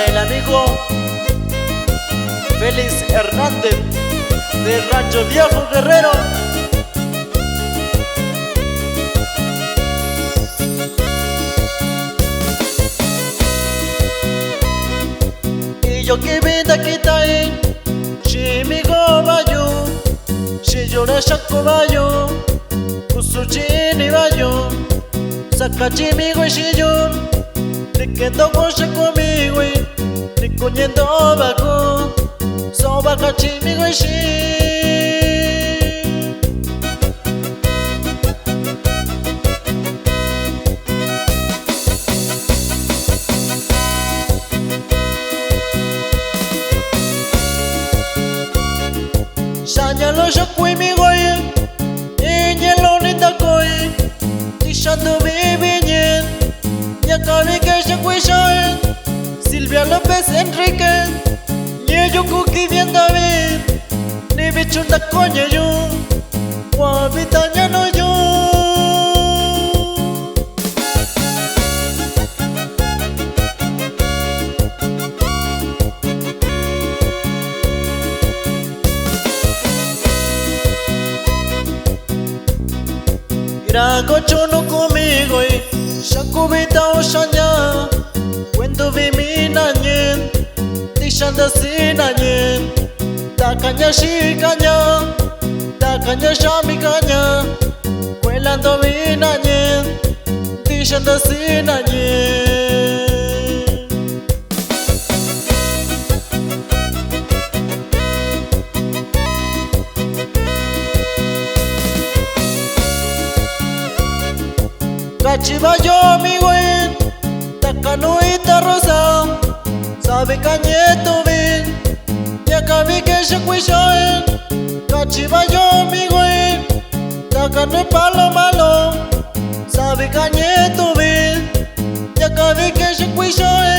para el amigo Félix Hernández de Rancho Viejo Guerrero. Y yo que vida quitai, si mi gobayo, si llora shakobayo, kusuchini bayo, sacachi mi guishillón, ni que toco conmigo, ni coñendo bajo, soba cachi mi guishi. Shanyalo shakui mi goy, inyelo ninda koi, tishando viviñen, yakabi que shakui shoy, Silvia López Enrique, Ñeyo Kuki bien David, ni bichunda coña yo, guapitaña no yo. Mira cochono conmigo y shakubita o shanya, cuando vi mi nañen, dishanda si nañen, da caña shi caña, da caña shami caña, cuelando mi nañen, dishanda si nañen. Cachivayo mi güey, tacanuita rosa, sabe cañeto bien, ya cabí que se cuisoen. Cachivayo mi güey, tacanu palo malo, sabe cañeto bien, ya cabí que se cuisoen.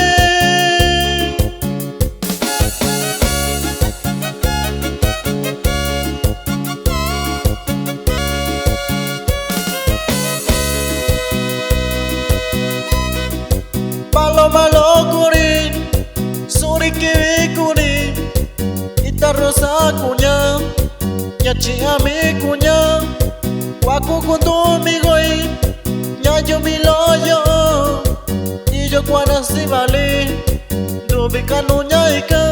Malo curi, suri que curi, ita rosa cuña, ñachi a mi cuña, guacu junto mi goy, ñayo mi loyo, y yo cuana si vale, rubica nuña y ca.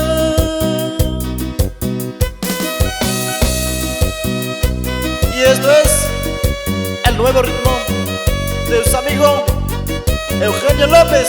Y esto es el nuevo ritmo de su amigo Eugenio López.